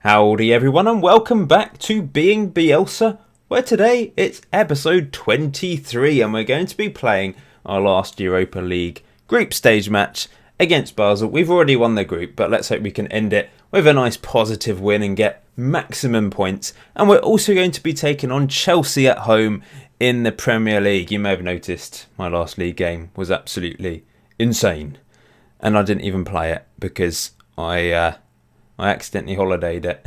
Howdy everyone and welcome back to Being Bielsa, where today it's episode 23 and we're going to be playing our last Europa League group stage match against Basel. We've already won the group, but let's hope we can end it with a nice positive win and get maximum points. And we're also going to be taking on Chelsea at home in the Premier League. You may have noticed my last league game was absolutely insane and I didn't even play it because I accidentally holidayed it.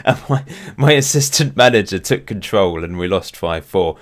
And my assistant manager took control and we lost 5-4.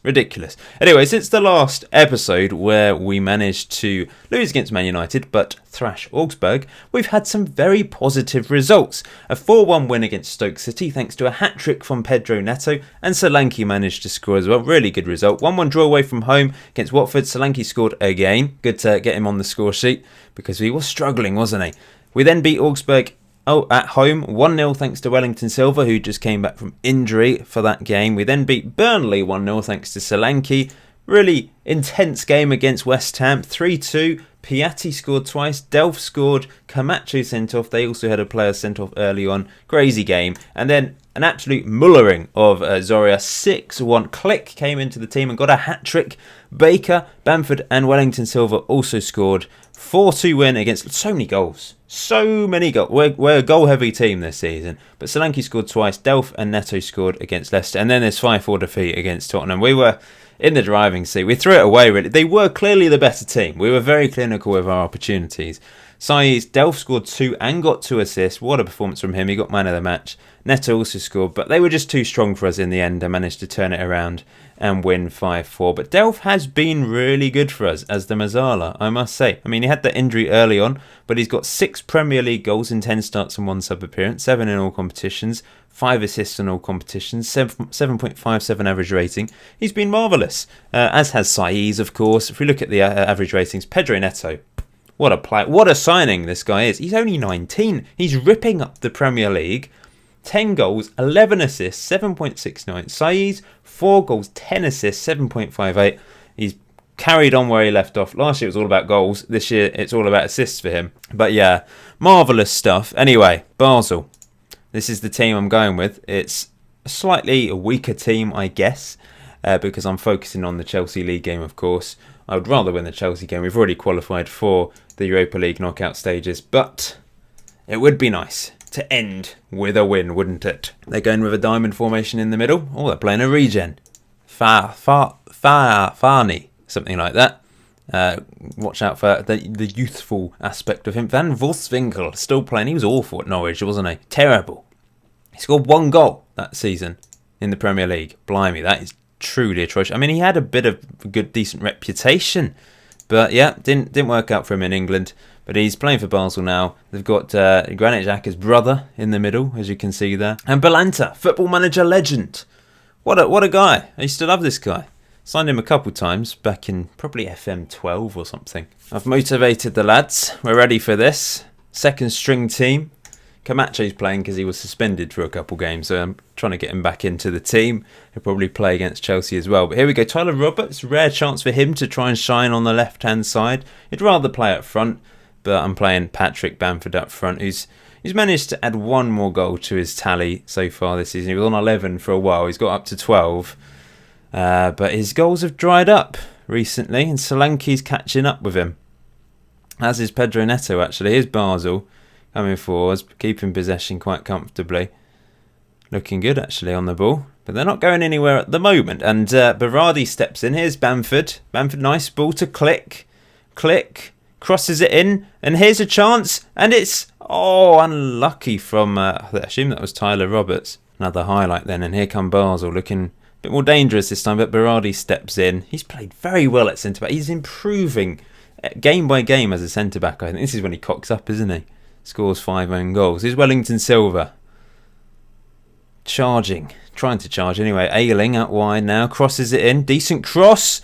Ridiculous. Anyways, it's the last episode where we managed to lose against Man United but thrash Augsburg. We've had some very positive results. A 4-1 win against Stoke City thanks to a hat-trick from Pedro Neto, and Solanke managed to score as well. Really good result. 1-1 draw away from home against Watford. Solanke scored again. Good to get him on the score sheet because he was struggling, wasn't he? We then beat Augsburg at home 1-0 thanks to Wellington Silva, who just came back from injury for that game. We then beat Burnley 1-0 thanks to Solanke. Really intense game against West Ham. 3-2. Piatti scored twice. Delph scored. Camacho sent off. They also had a player sent off early on. Crazy game. And then an absolute mullering of Zoria. 6-1. Click came into the team and got a hat-trick. Baker, Bamford and Wellington Silva also scored. 4-2 win against so many goals. We're a goal-heavy team this season. But Solanke scored twice. Delph and Neto scored against Leicester. And then there's 5-4 defeat against Tottenham. We were in the driving seat. We threw it away, really. They were clearly the better team. We were very clinical with our opportunities. Saiz, Delph scored 2 and got 2 assists. What a performance from him. He got man of the match. Neto also scored, but they were just too strong for us in the end and managed to turn it around and win 5-4. But Delph has been really good for us as the Mazzala, I must say. I mean, he had that injury early on, but he's got 6 Premier League goals in 10 starts and 1 sub-appearance, 7 in all competitions, 5 assists in all competitions, 7.57 average rating. He's been marvellous, as has Saiz, of course. If we look at the average ratings, Pedro Neto, what a player, what a signing this guy is. He's only 19. He's ripping up the Premier League. 10 goals, 11 assists, 7.69. Saiz, 4 goals, 10 assists, 7.58. He's carried on where he left off. Last year it was all about goals. This year it's all about assists for him. But yeah, marvellous stuff. Anyway, Basel. This is the team I'm going with. It's a slightly weaker team, I guess, because I'm focusing on the Chelsea League game, of course. I would rather win the Chelsea game. We've already qualified for the Europa League knockout stages, but it would be nice to end with a win, wouldn't it? They're going with a diamond formation in the middle. Oh, they're playing a regen. Fani, something like that. Watch out for the youthful aspect of him. Van Wolfswinkel, still playing. He was awful at Norwich, wasn't he? Terrible. He scored 1 goal that season in the Premier League. Blimey, that is truly atrocious. I mean, he had a bit of a good, decent reputation, but yeah, didn't work out for him in England. But he's playing for Basel now. They've got Granit Xhaka's brother in the middle, as you can see there, and Bielsa, Football Manager legend. What a guy! I used to love this guy. Signed him a couple times back in probably FM12 or something. I've motivated the lads. We're ready for this. Second string team. Camacho's playing because he was suspended for a couple games, so I'm trying to get him back into the team. He'll probably play against Chelsea as well. But here we go, Tyler Roberts. Rare chance for him to try and shine on the left-hand side. He'd rather play up front, but I'm playing Patrick Bamford up front, who's managed to add 1 more goal to his tally so far this season. He was on 11 for a while. He's got up to 12. But his goals have dried up recently, and Solanke's catching up with him. As is Pedro Neto, actually. Here's Basel coming forwards, keeping possession quite comfortably. Looking good, actually, on the ball. But they're not going anywhere at the moment. And Berardi steps in. Here's Bamford. Bamford, nice ball to Click. Click. Crosses it in. And here's a chance. And it's, unlucky from, I assume that was Tyler Roberts. Another highlight then. And here come Basel, looking a bit more dangerous this time. But Berardi steps in. He's played very well at centre-back. He's improving game by game as a centre-back. I think this is when he cocks up, isn't he? Scores 5 own goals. Here's Wellington Silva. Trying to charge anyway. Ayling out wide now. Crosses it in. Decent cross.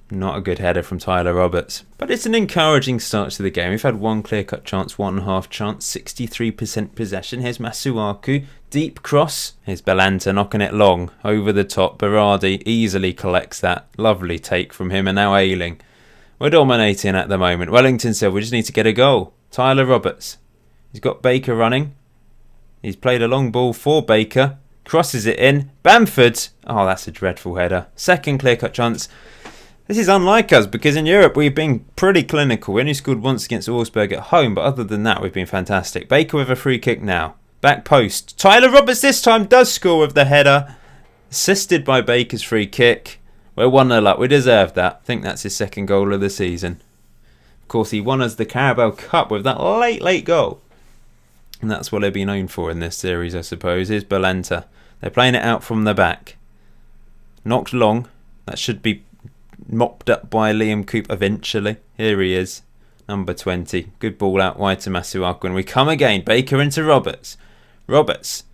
Not a good header from Tyler Roberts. But it's an encouraging start to the game. We've had 1 clear-cut chance, 1.5 chance. 63% possession. Here's Masuaku. Deep cross. Here's Bielsa knocking it long. Over the top. Berardi easily collects that. Lovely take from him. And now Ayling. We're dominating at the moment. Wellington Silva. We just need to get a goal. Tyler Roberts. He's got Baker running. He's played a long ball for Baker. Crosses it in. Bamford. Oh, that's a dreadful header. Second clear-cut chance. This is unlike us because in Europe we've been pretty clinical. We only scored once against Augsburg at home, but other than that we've been fantastic. Baker with a free kick now. Back post. Tyler Roberts this time does score with the header. Assisted by Baker's free kick. We're 1-0 up. We deserved that. I think that's his second goal of the season. Of course, he won us the Carabao Cup with that late goal. And that's what he'll be known for in this series, I suppose. Here's Bielsa. They're playing it out from the back. Knocked long. That should be mopped up by Liam Coop eventually. Here he is. Number 20. Good ball out wide to Masuaku. And we come again. Baker into Roberts. Roberts.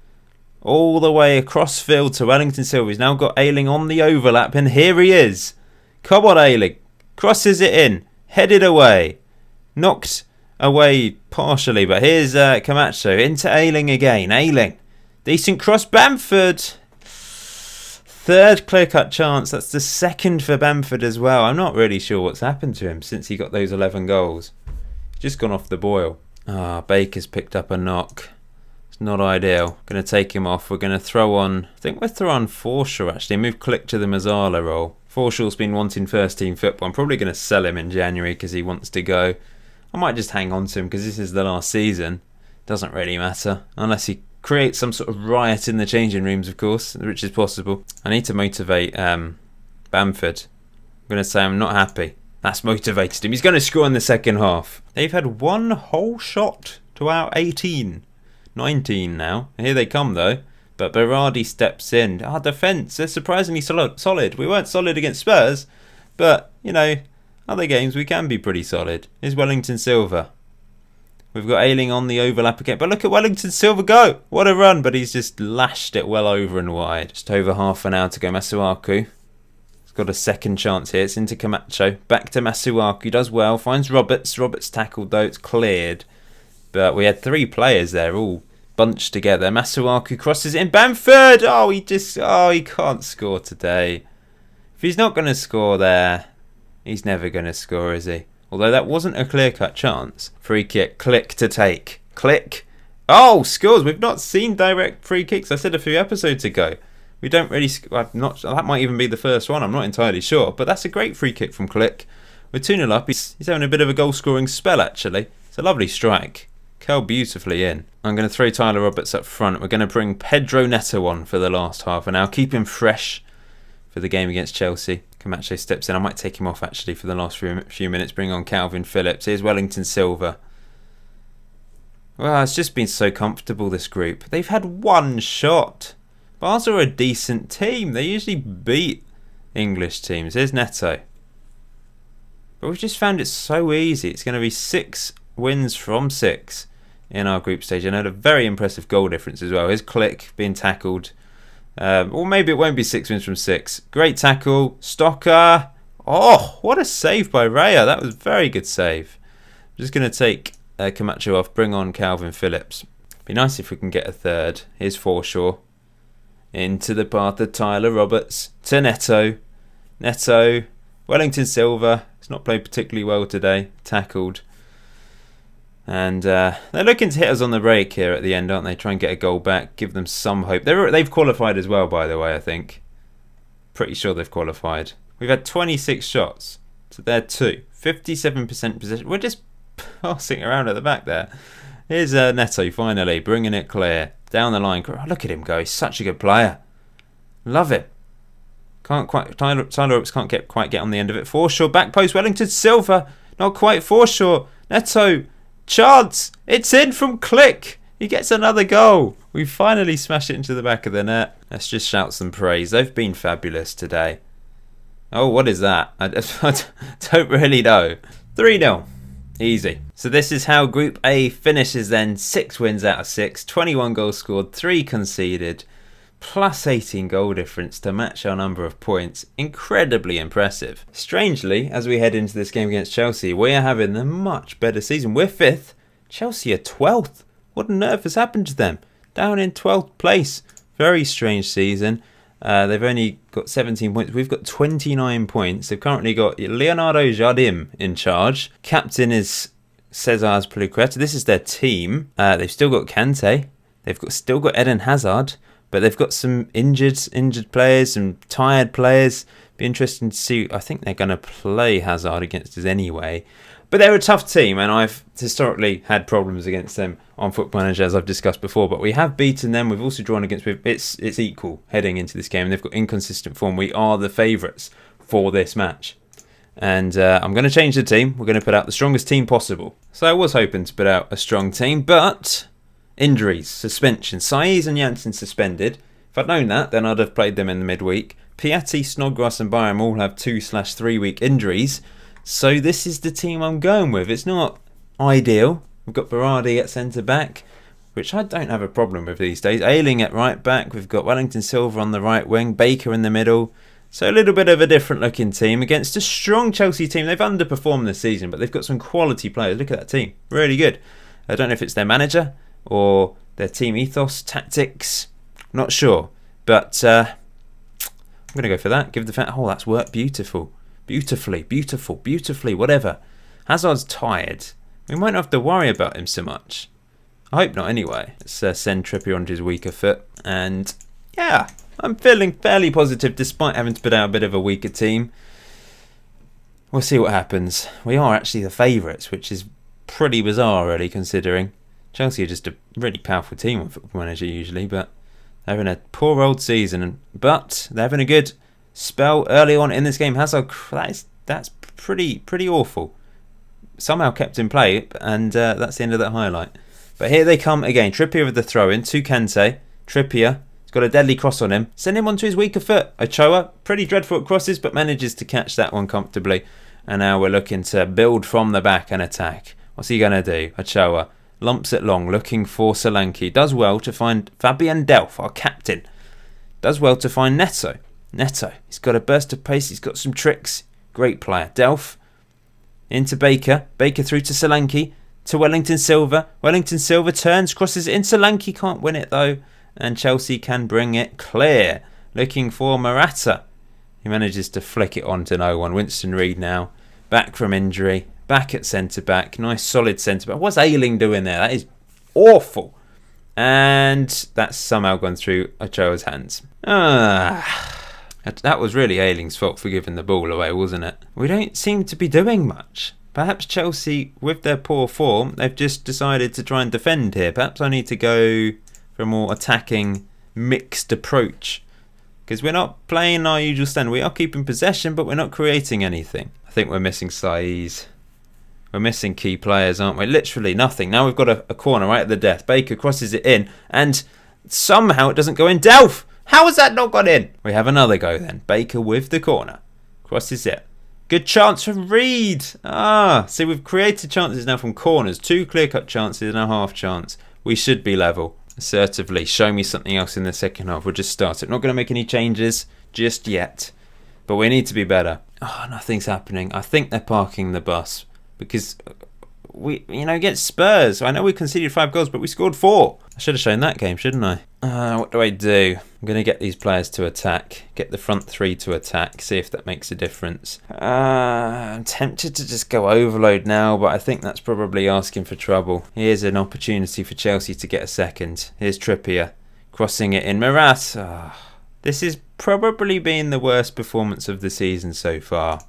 All the way across field to Wellington Silva. He's now got Ayling on the overlap. And here he is. Come on, Ayling. Crosses it in. Headed away. Knocked away partially. But here's Camacho. Into Ayling again. Ayling. Decent cross. Bamford. Third clear-cut chance. That's the second for Bamford as well. I'm not really sure what's happened to him since he got those 11 goals. He's just gone off the boil. Baker's picked up a knock. It's not ideal. Going to take him off. We're going to throw on... I think we'll throw on Forshaw actually. Move Click to the Mazzala role. Forshaw's been wanting first-team football. I'm probably going to sell him in January because he wants to go. I might just hang on to him because this is the last season. Doesn't really matter. Unless he creates some sort of riot in the changing rooms, of course, which is possible. I need to motivate Bamford. I'm going to say I'm not happy. That's motivated him. He's going to score in the second half. They've had one whole shot to our 18. 19 now. Here they come, though. But Berardi steps in. Our defence, they're surprisingly solid. We weren't solid against Spurs, but, you know, other games we can be pretty solid. Here's Wellington Silva. We've got Ayling on the overlap again. But look at Wellington Silva go. What a run. But he's just lashed it well over and wide. Just over half an hour to go. Masuaku. He's got a second chance here. It's into Camacho. Back to Masuaku. Does well. Finds Roberts. Roberts tackled though. It's cleared. But we had three players there all bunched together. Masuaku crosses it in. Bamford. He can't score today. If he's not going to score there, he's never going to score, is he? Although that wasn't a clear-cut chance. Free kick. Click to take. Click. Oh, scores. We've not seen direct free kicks. I said a few episodes ago. We don't really... that might even be the first one. I'm not entirely sure. But that's a great free kick from Click. We're 2-0 up. He's having a bit of a goal-scoring spell, actually. It's a lovely strike. Curled beautifully in. I'm going to throw Tyler Roberts up front. We're going to bring Pedro Neto on for the last half an hour. Keep him fresh for the game against Chelsea. Camacho steps in. I might take him off actually for the last few minutes. Bring on Calvin Phillips. Here's Wellington Silva. Well, it's just been so comfortable, this group. They've had one shot. Basel are a decent team. They usually beat English teams. Here's Neto. But we've just found it so easy. It's going to be 6 wins from 6 in our group stage. And had a very impressive goal difference as well. Here's Click being tackled. Or maybe it won't be 6 wins from 6. Great tackle. Stocker. Oh, what a save by Raya. That was a very good save. I'm just going to take Camacho off. Bring on Calvin Phillips. Be nice if we can get a third. Here's Forshaw. Into the path of Tyler Roberts. To Neto. Neto. Wellington Silva. He's not played particularly well today. Tackled. And they're looking to hit us on the break here at the end, aren't they? Try and get a goal back, give them some hope. They've qualified as well, by the way, I think. Pretty sure they've qualified. We've had 26 shots. So they're 2. 57% possession. We're just passing around at the back there. Here's Neto, finally, bringing it clear. Down the line. Oh, look at him go. He's such a good player. Love it. Tyler Roberts can't quite get on the end of it. Forshaw, back post, Wellington Silva. Not quite Forshaw. Neto. Chance! It's in from Click! He gets another goal! We finally smash it into the back of the net. Let's just shout some praise. They've been fabulous today. Oh, what is that? I don't really know. 3-0. Easy. So this is how Group A finishes then. 6 wins out of 6. 21 goals scored. 3 conceded. Plus 18 goal difference to match our number of points. Incredibly impressive. Strangely, as we head into this game against Chelsea, we are having a much better season. We're 5th. Chelsea are 12th. What on earth has happened to them? Down in 12th place. Very strange season. They've only got 17 points. We've got 29 points. They've currently got Leonardo Jardim in charge. Captain is Cesar Piliqueta. This is their team. They've still got Kante. They've still got Eden Hazard, but they've got some injured players, some tired players. Be interesting to see. I think they're going to play Hazard against us anyway. But they're a tough team, and I've historically had problems against them on Football Manager, as I've discussed before. But we have beaten them. We've also drawn against them. It's equal heading into this game, and they've got inconsistent form. We are the favourites for this match. And I'm going to change the team. We're going to put out the strongest team possible. So I was hoping to put out a strong team, but injuries, suspension. Saiz and Janssen suspended. If I'd known that, then I'd have played them in the midweek. Piatti, Snodgrass and Byram all have 2/3 week injuries. So this is the team I'm going with. It's not ideal. We've got Berardi at centre-back, which I don't have a problem with these days. Ayling at right-back. We've got Wellington Silva on the right wing. Baker in the middle. So a little bit of a different-looking team against a strong Chelsea team. They've underperformed this season, but they've got some quality players. Look at that team. Really good. I don't know if it's their manager or their team ethos, tactics. Not sure. But I'm going to go for that. Give the fan... Oh, that's worked beautiful. Beautifully, whatever. Hazard's tired. We might not have to worry about him so much. I hope not anyway. Let's send Trippier onto his weaker foot. And yeah, I'm feeling fairly positive despite having to put out a bit of a weaker team. We'll see what happens. We are actually the favourites, which is pretty bizarre really, considering Chelsea are just a really powerful team on Football Manager usually, but they're having a poor old season. But they're having a good spell early on in this game. Hazard, that's pretty awful. Somehow kept in play, and that's the end of that highlight. But here they come again. Trippier with the throw-in to Kante. Trippier, he's got a deadly cross on him. Send him onto his weaker foot. Ochoa, pretty dreadful at crosses, but manages to catch that one comfortably. And now we're looking to build from the back and attack. What's he going to do? Ochoa lumps it long, looking for Solanke. Does well to find Fabian Delph, our captain. Does well to find Neto. He's got a burst of pace. He's got some tricks. Great player. Delph into Baker. Baker through to Solanke. To Wellington Silva. Wellington Silva turns, crosses it in. Solanke can't win it though. And Chelsea can bring it clear. Looking for Morata. He manages to flick it on to no one. Winston Reid now. Back from injury. Back at centre-back. Nice solid centre-back. What's Ayling doing there? That is awful. And that's somehow gone through Ochoa's hands. That was really Ayling's fault for giving the ball away, wasn't it? We don't seem to be doing much. Perhaps Chelsea, with their poor form, they've just decided to try and defend here. Perhaps I need to go for a more attacking, mixed approach. Because we're not playing our usual stand. We are keeping possession, but we're not creating anything. I think we're missing Saiz. We're missing key players, aren't we? Literally nothing. Now we've got a corner right at the death. Baker crosses it in, and somehow it doesn't go in. Delph! How has that not gone in? We have another go then. Baker with the corner. Crosses it. Good chance for Reid. See, we've created chances now from corners. 2 clear-cut chances and a half chance. We should be level. Assertively. Show me something else in the second half. We'll just start it. Not going to make any changes just yet. But we need to be better. Nothing's happening. I think they're parking the bus. Because we, against Spurs, I know we conceded 5 goals, but we scored 4. I should have shown that game, shouldn't I? What do I do? I'm going to get these players to attack. Get the front 3 to attack. See if that makes a difference. I'm tempted to just go overload now, but I think that's probably asking for trouble. Here's an opportunity for Chelsea to get a second. Here's Trippier. Crossing it in. Marat. This has probably been the worst performance of the season so far.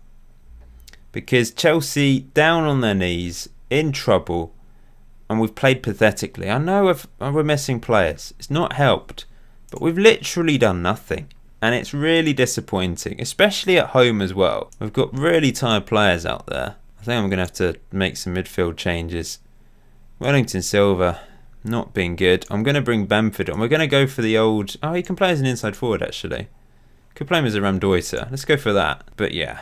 Because Chelsea, down on their knees, in trouble, and we've played pathetically. I know we're missing players. It's not helped. But we've literally done nothing. And it's really disappointing, especially at home as well. We've got really tired players out there. I think I'm going to have to make some midfield changes. Wellington Silva, not being good. I'm going to bring Bamford on. We're going to go for the old... he can play as an inside forward, actually. Could play him as a Ramdoiter. Let's go for that. But yeah.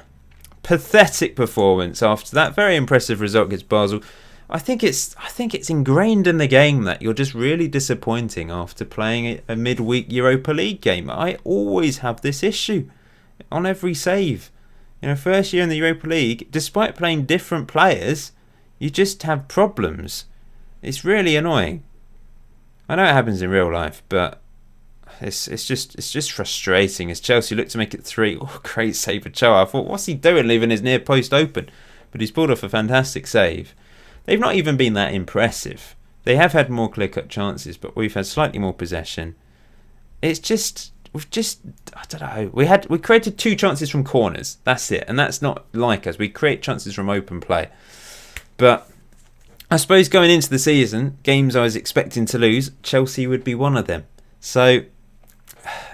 Pathetic performance after that very impressive result against Basel. I think it's ingrained in the game that you're just really disappointing after playing a midweek Europa League game. I always have this issue on every save. First year in the Europa League, despite playing different players, you just have problems. It's really annoying. I know it happens in real life, but it's just frustrating as Chelsea look to make it 3. Great save for Ochoa. I thought, what's he doing leaving his near post open? But he's pulled off a fantastic save. They've not even been that impressive. They have had more clear-cut chances, but we've had slightly more possession. It's just, I don't know. We created 2 chances from corners. That's it, and that's not like us. We create chances from open play. But I suppose going into the season, games I was expecting to lose, Chelsea would be one of them. So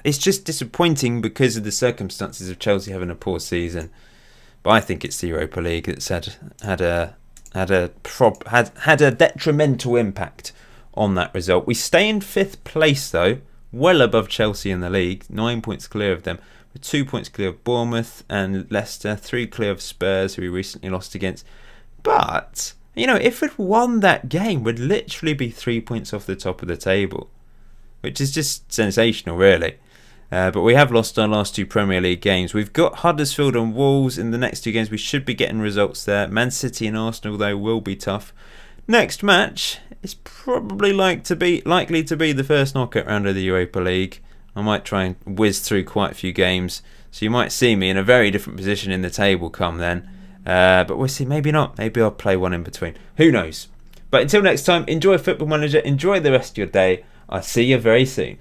it's just disappointing because of the circumstances of Chelsea having a poor season. But I think it's the Europa League that's had a detrimental impact on that result. We stay in 5th place though, well above Chelsea in the league, 9 points clear of them. We're 2 points clear of Bournemouth and Leicester, 3 clear of Spurs, who we recently lost against. But if we'd won that game, we'd literally be 3 points off the top of the table, which is just sensational, really. But we have lost our last 2 Premier League games. We've got Huddersfield and Wolves in the next 2 games. We should be getting results there. Man City and Arsenal, though, will be tough. Next match is probably likely to be the first knockout round of the Europa League. I might try and whiz through quite a few games, so you might see me in a very different position in the table come then. But we'll see. Maybe not. Maybe I'll play one in between. Who knows? But until next time, enjoy Football Manager. Enjoy the rest of your day. I'll see you very soon.